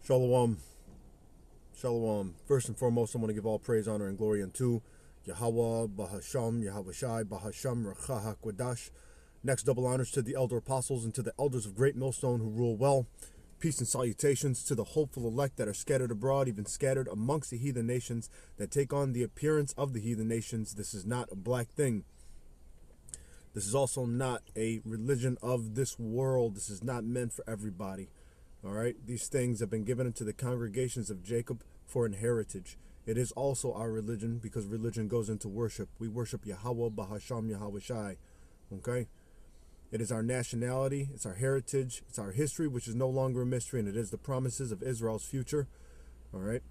Shalom. Shalom. First and foremost, I want to give all praise, honor, and glory unto Yahweh, Bahasham, Yahweh Shai, Bahasham, Racha HaKwadash. Next, double honors to the elder apostles and to the elders of Great Millstone who rule well. Peace and salutations to the hopeful elect that are scattered abroad, even scattered amongst the heathen nations that take on the appearance of the heathen nations. This is not a black thing. This is also not a religion of this world. This is not meant for everybody. All right, these things have been given to the congregations of Jacob for an heritage. It is also our religion because religion goes into worship. We worship Yahweh, Bahasham, Yahweh Shai. Okay? It is our nationality, it's our heritage, it's our history, which is no longer a mystery, and it is the promises of Israel's future. All right?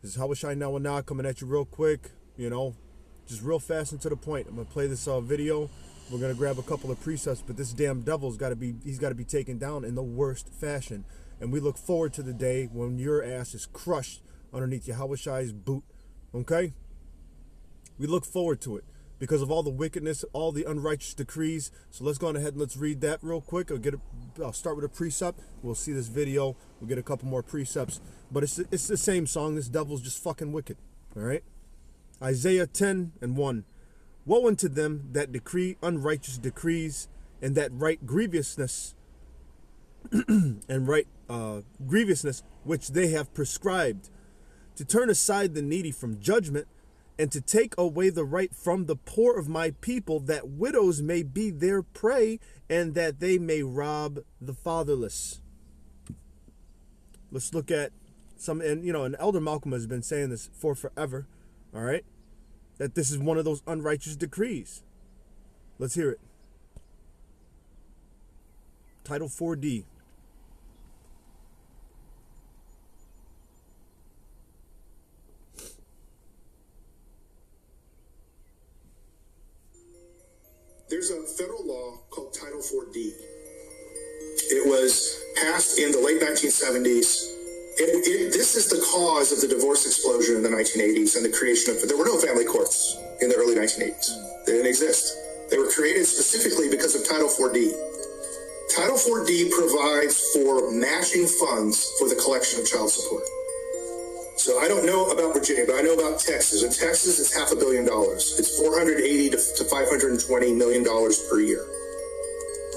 This is Yahweh Shai now coming at you real quick, just real fast and to the point. I'm going to play this video. We're going to grab a couple of precepts, but this damn devil's got to be taken down in the worst fashion. And we look forward to the day when your ass is crushed underneath Yahweh Shai's boot. Okay? We look forward to it because of all the wickedness, all the unrighteous decrees. So let's go on ahead and let's read that real quick. I'll start with a precept. We'll see this video. We'll get a couple more precepts. But it's the same song. This devil's just fucking wicked. All right? Isaiah 10:1. Woe unto them that decree unrighteous decrees and that write grievousness and write grievousness which they have prescribed, to turn aside the needy from judgment, and to take away the right from the poor of my people, that widows may be their prey, and that they may rob the fatherless. Let's look at some, and Elder Malcolm has been saying this for forever, all right, that this is one of those unrighteous decrees. Let's hear it. Title 4D. There's a federal law called Title 4D. It was passed in the late 1970s. This is the cause of the divorce explosion in the 1980s and the creation of, there were no family courts in the early 1980s. They didn't exist. They were created specifically because of Title 4D. Title 4D provides for matching funds for the collection of child support. So I don't know about Virginia, but I know about Texas. In Texas, it's $500 million. It's $480 to $520 million per year.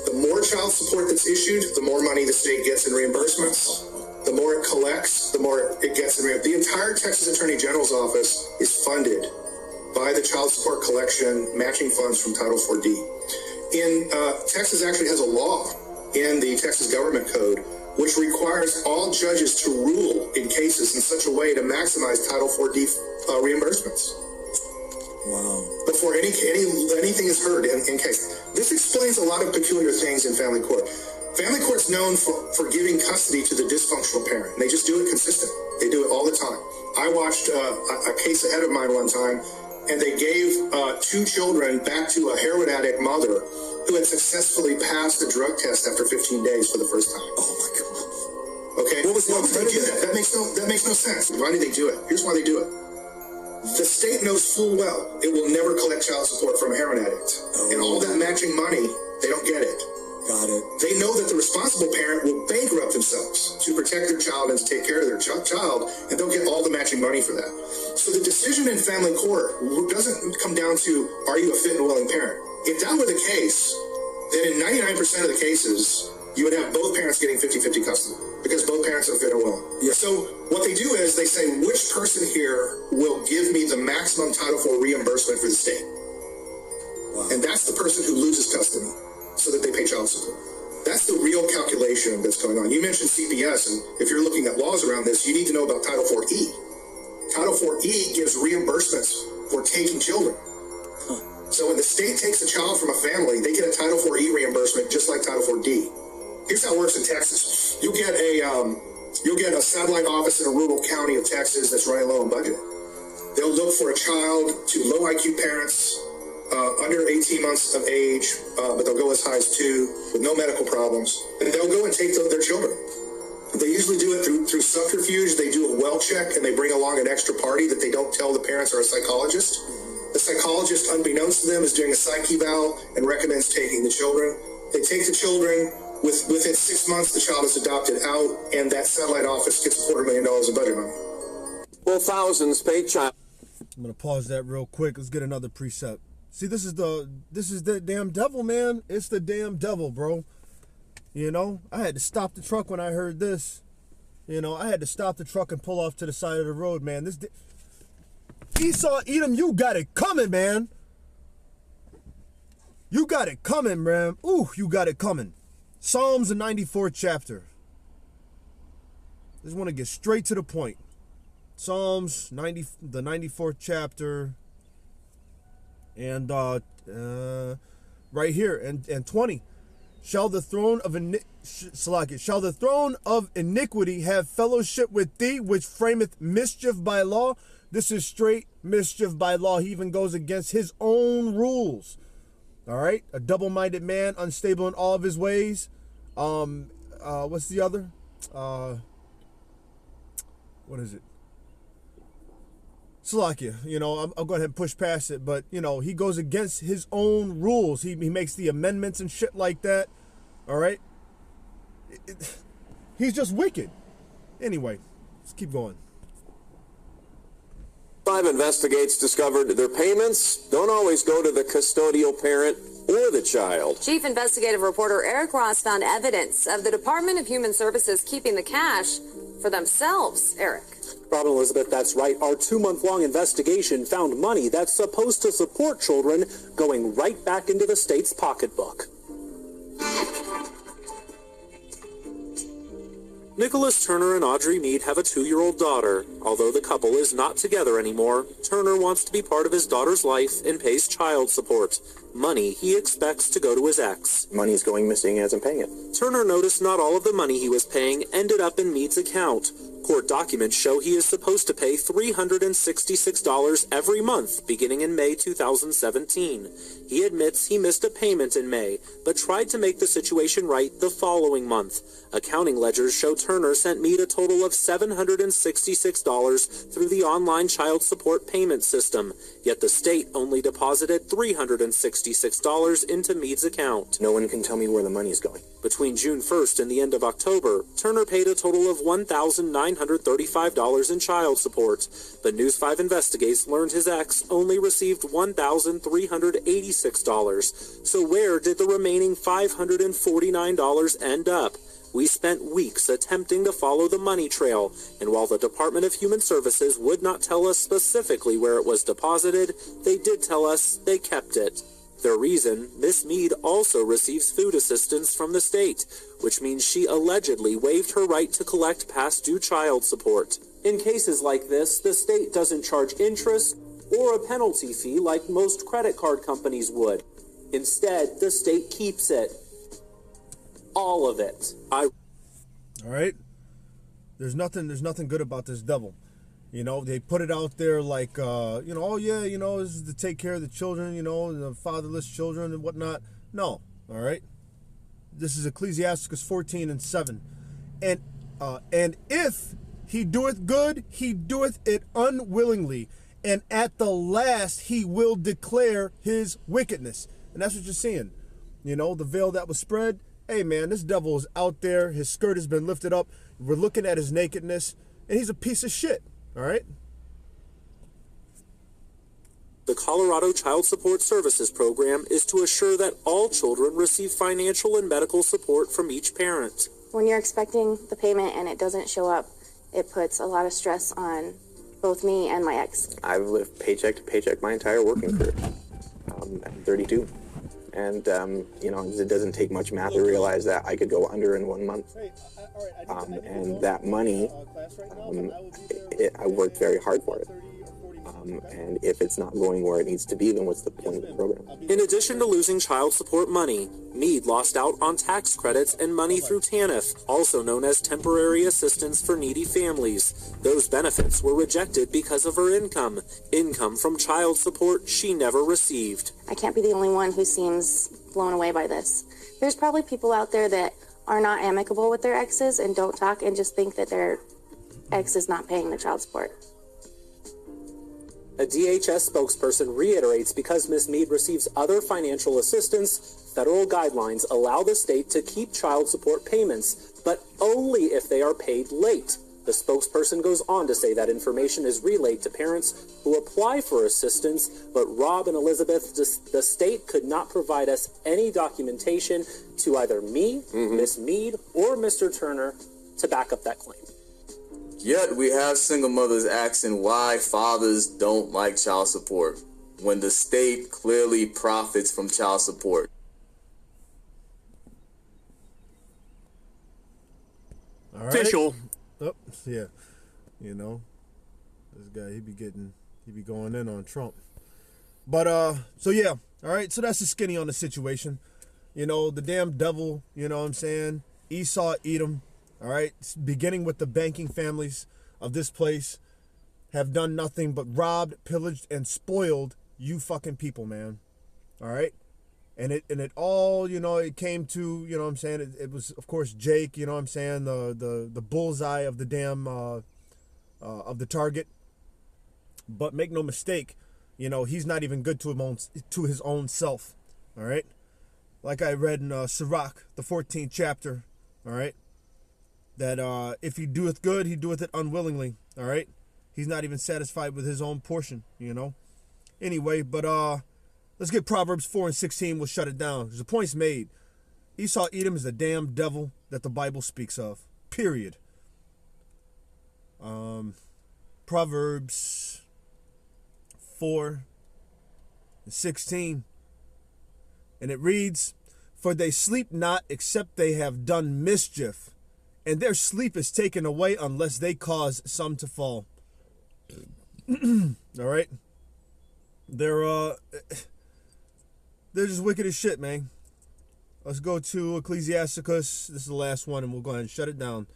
The more child support that's issued, the more money the state gets in reimbursements. The more it collects, the more it gets in reimbursements. The entire Texas Attorney General's office is funded by the child support collection matching funds from Title 4D. Texas actually has a law in the Texas Government Code which requires all judges to rule in cases in such a way to maximize Title 4D reimbursements. Wow. Before anything is heard in case. This explains a lot of peculiar things in family court. Family court's known for giving custody to the dysfunctional parent. They just do it consistent. They do it all the time. I watched a case ahead of mine one time, and they gave 2 children back to a heroin addict mother who had successfully passed the drug test after 15 days for the first time. Oh my God. Okay. What was the alternative? That makes no sense. Why do they do it? Here's why they do it. The state knows full well it will never collect child support from a heroin addict. Oh. And all that matching money, they don't get it. Got it. They know that the responsible parent will bankrupt themselves to protect their child and to take care of their child, and they'll get all the matching money for that. So the decision in family court doesn't come down to, are you a fit and willing parent? If that were the case, then in 99% of the cases, you would have both parents getting 50-50 custody because both parents are fit and willing. Yeah. So what they do is they say, which person here will give me the maximum Title IV reimbursement for the state? Wow. And that's the person who loses custody so that they pay child support. That's the real calculation that's going on. You mentioned CPS, and if you're looking at laws around this, you need to know about Title 4E. Title 4E gives reimbursements for taking children. So when the state takes a child from a family, they get a Title 4E reimbursement just like Title 4D. Here's how it works in Texas. You'll get a satellite office in a rural county of Texas that's running low on budget. They'll look for a child to low IQ parents, under 18 months of age, but they'll go as high as 2 with no medical problems, and they'll go and take their children. They usually do it through subterfuge. They do a well check, and they bring along an extra party that they don't tell the parents or a psychologist. The psychologist, unbeknownst to them, is doing a psych eval and recommends taking the children. They take the children. Within 6 months, the child is adopted out, and that satellite office gets $250,000 in budget money. Well, thousands pay child. I'm gonna pause that real quick. Let's get another precept. See, this is the damn devil, man. It's the damn devil, bro. You know, I had to stop the truck when I heard this. You know, I had to stop the truck and pull off to the side of the road, man. This Esau, Edom, you got it coming, man. You got it coming, man. Ooh, you got it coming. Psalms, the 94th chapter. Just want to get straight to the point. Psalms 90, the 94th chapter, and right here, and 20. Shall the throne of iniquity have fellowship with thee, which frameth mischief by law? This is straight mischief by law. He even goes against his own rules. All right, a double-minded man, unstable in all of his ways. What's the other? What is it? Salakia, you know, I'll go ahead and push past it, but, you know, he goes against his own rules. He makes the amendments and shit like that, all right? He's just wicked. Anyway, let's keep going. 5 investigates discovered their payments don't always go to the custodial parent or the child. Chief investigative reporter Eric Ross found evidence of the Department of Human Services keeping the cash for themselves. Eric. Robin Elizabeth, that's right. Our 2-month-long investigation found money that's supposed to support children going right back into the state's pocketbook. Nicholas Turner and Audrey Mead have a 2-year-old daughter. Although the couple is not together anymore, Turner wants to be part of his daughter's life and pays child support. Money he expects to go to his ex. Money's going missing and hasn't paying it. Turner noticed not all of the money he was paying ended up in Mead's account. Court documents show he is supposed to pay $366 every month beginning in May 2017. He admits he missed a payment in May, but tried to make the situation right the following month. Accounting ledgers show Turner sent Mead a total of $766 through the online child support payment system, yet the state only deposited $366 into Mead's account. No one can tell me where the money is going. Between June 1st and the end of October, Turner paid a total of $1,935 in child support, but News 5 Investigates learned his ex only received $1,386. So where did the remaining $549 end up? We spent weeks attempting to follow the money trail, and while the Department of Human Services would not tell us specifically where it was deposited, they did tell us they kept it. Their reason, Miss Mead also receives food assistance from the state, which means she allegedly waived her right to collect past due child support. In cases like this, the state doesn't charge interest or a penalty fee like most credit card companies would. Instead, the state keeps it. All of it. All right. There's nothing good about this devil. You know, they put it out there like, you know, oh yeah, you know, this is to take care of the children, you know, the fatherless children and whatnot. No, all right. This is Ecclesiasticus 14:7, and if he doeth good, he doeth it unwillingly, and at the last he will declare his wickedness. And that's what you're seeing. You know, the veil that was spread. Hey man, this devil is out there. His skirt has been lifted up. We're looking at his nakedness, and he's a piece of shit. All right. The Colorado Child Support Services Program is to assure that all children receive financial and medical support from each parent. When you're expecting the payment and it doesn't show up, it puts a lot of stress on both me and my ex. I've lived paycheck to paycheck my entire working career. I'm 32. And, you know, it doesn't take much math to realize that I could go under in 1 month. And that money, I worked very hard for it. And if it's not going where it needs to be, then what's the point of the program? In addition to losing child support money, Mead lost out on tax credits and money through TANF, also known as Temporary Assistance for Needy Families. Those benefits were rejected because of her income from child support she never received. I can't be the only one who seems blown away by this. There's probably people out there that are not amicable with their exes and don't talk and just think that their ex is not paying the child support. A DHS spokesperson reiterates because Ms. Mead receives other financial assistance, federal guidelines allow the state to keep child support payments, but only if they are paid late. The spokesperson goes on to say that information is relayed to parents who apply for assistance, but Rob and Elizabeth, the state could not provide us any documentation to either me, Miss Mead, or Mr. Turner to back up that claim. Yet we have single mothers asking why fathers don't like child support when the state clearly profits from child support. All right. Official. Oh, yeah. You know, this guy, he be going in on Trump. But, so yeah. All right. So that's the skinny on the situation. You know, the damn devil, you know what I'm saying? Esau, Edom. All right. Beginning with the banking families of this place have done nothing but robbed, pillaged, and spoiled you fucking people, man. All right. And it all, you know, it came to, you know what I'm saying, it was, of course, Jake, you know what I'm saying, the bullseye of the damn, of the target. But make no mistake, you know, he's not even good to his own self, all right? Like I read in Sirach, the 14th chapter, all right? That if he doeth good, he doeth it unwillingly, all right? He's not even satisfied with his own portion, you know? Anyway, but, let's get Proverbs 4 and 16. We'll shut it down. Because the point's made. Esau Edom is the damn devil that the Bible speaks of. Period. Proverbs 4 and 16. And it reads, "For they sleep not except they have done mischief, and their sleep is taken away unless they cause some to fall." All right? They're just wicked as shit, man. Let's go to Ecclesiasticus. This is the last one, and we'll go ahead and shut it down.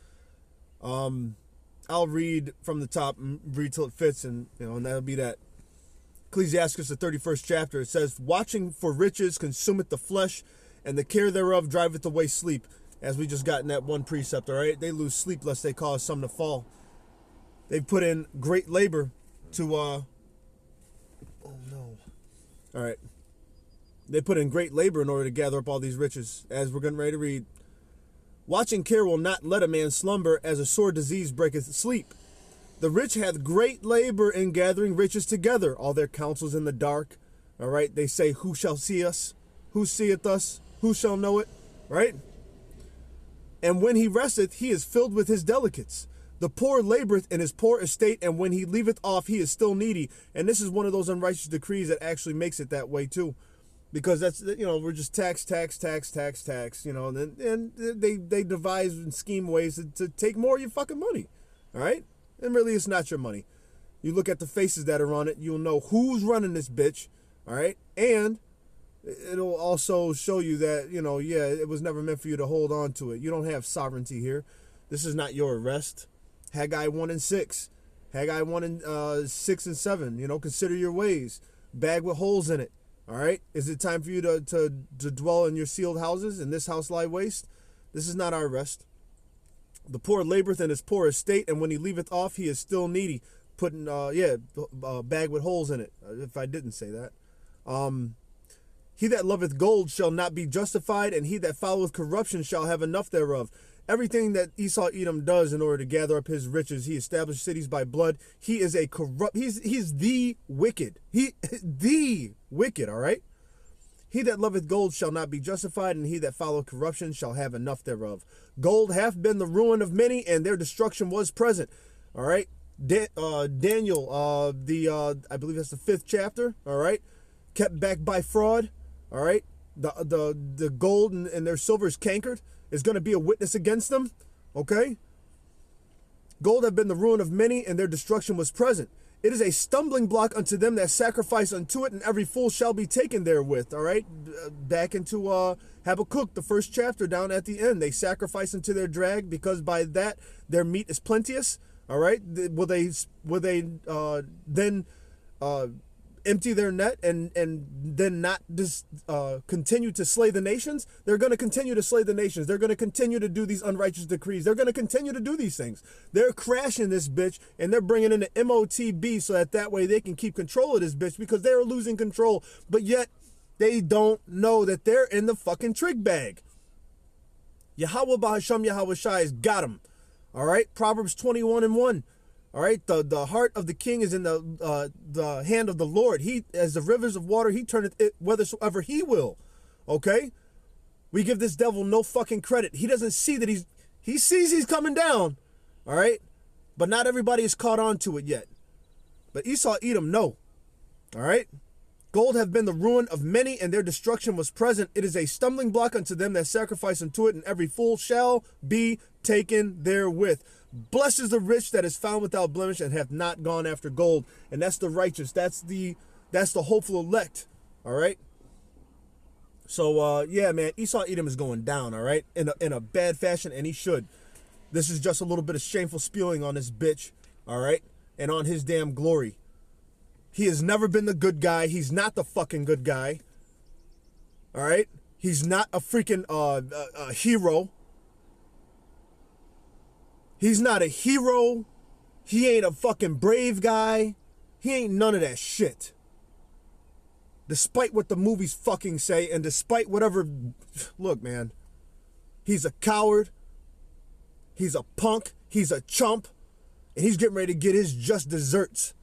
I'll read from the top and read till it fits, and you know, and that'll be that. Ecclesiasticus, the 31st chapter. It says, "Watching for riches consumeth the flesh, and the care thereof driveth away sleep." As we just got in that one precept, all right? They lose sleep lest they cause some to fall. They've put in great labor to, oh no. All right. They put in great labor in order to gather up all these riches. As we're getting ready to read, "Watching care will not let a man slumber, as a sore disease breaketh sleep. The rich hath great labor in gathering riches together. All their counsels in the dark." All right. They say, "Who shall see us? Who seeth us? Who shall know it?" Right? "And when he resteth, he is filled with his delicates. The poor laboreth in his poor estate, and when he leaveth off, he is still needy." And this is one of those unrighteous decrees that actually makes it that way too. Because that's, you know, we're just tax, you know, and they devise and scheme ways to take more of your fucking money, all right? And really, it's not your money. You look at the faces that are on it, you'll know who's running this bitch, all right? And it'll also show you that, you know, yeah, it was never meant for you to hold on to it. You don't have sovereignty here. This is not your arrest. Haggai 1 and 6. Haggai 1 and 6 and 7, you know, consider your ways. Bag with holes in it. All right. Is it time for you to dwell in your sealed houses, and this house lie waste? This is not our rest. "The poor laboreth in his poor estate, and when he leaveth off, he is still needy." Putting, bag with holes in it, if I didn't say that. "He that loveth gold shall not be justified, and he that followeth corruption shall have enough thereof." Everything that Esau Edom does in order to gather up his riches, he established cities by blood. He is a corrupt, he's the wicked. The wicked, all right? "He that loveth gold shall not be justified, and he that followeth corruption shall have enough thereof. Gold hath been the ruin of many, and their destruction was present." All right? Daniel, I believe that's the 5th chapter, all right? "Kept back by fraud," all right? The gold and their silver is cankered. Is going to be a witness against them, okay? "Gold have been the ruin of many, and their destruction was present. It is a stumbling block unto them that sacrifice unto it, and every fool shall be taken therewith." All right? Back into Habakkuk, the 1st chapter, down at the end. "They sacrifice unto their drag, because by that their meat is plenteous." All right? Will they then empty their net and then not just continue to slay the nations, they're going to continue to slay the nations. They're going to continue to do these unrighteous decrees. They're going to continue to do these things. They're crashing this bitch, and they're bringing in the MOTB so that way they can keep control of this bitch, because they're losing control. But yet they don't know that they're in the fucking trick bag. Yahweh Bahasham Yahweh Shai has got them. All right, Proverbs 21:1. All right, the heart of the king is in the hand of the Lord. He, as the rivers of water, he turneth it whithersoever he will. Okay, we give this devil no fucking credit. He doesn't see that he sees he's coming down. All right, but not everybody is caught on to it yet. But Esau, Edom, no. All right, gold have been the ruin of many, and their destruction was present. It is a stumbling block unto them that sacrifice unto it, and every fool shall be taken therewith. Blessed is the rich that is found without blemish and hath not gone after gold. And that's the righteous. That's the hopeful elect. All right. So yeah, man, Esau Edom is going down. All right, in a bad fashion, and he should. This is just a little bit of shameful spewing on this bitch. All right, and on his damn glory. He has never been the good guy. He's not the fucking good guy. All right, he's not a freaking hero. He's not a hero. He ain't a fucking brave guy. He ain't none of that shit. Despite what the movies fucking say, and despite whatever... Look, man. He's a coward. He's a punk. He's a chump. And he's getting ready to get his just desserts.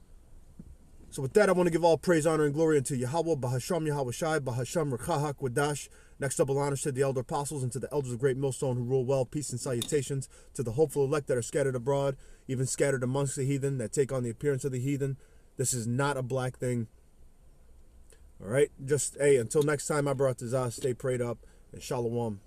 So with that, I want to give all praise, honor, and glory unto Yahweh, Bahasham Yahweh Shai, Bahasham Rekha HaKwadash. Next double honors to the elder apostles and to the elders of Great Millstone who rule well. Peace and salutations to the hopeful elect that are scattered abroad, even scattered amongst the heathen that take on the appearance of the heathen. This is not a black thing. All right, just, hey, until next time, I brought this out. Stay prayed up, and shalom.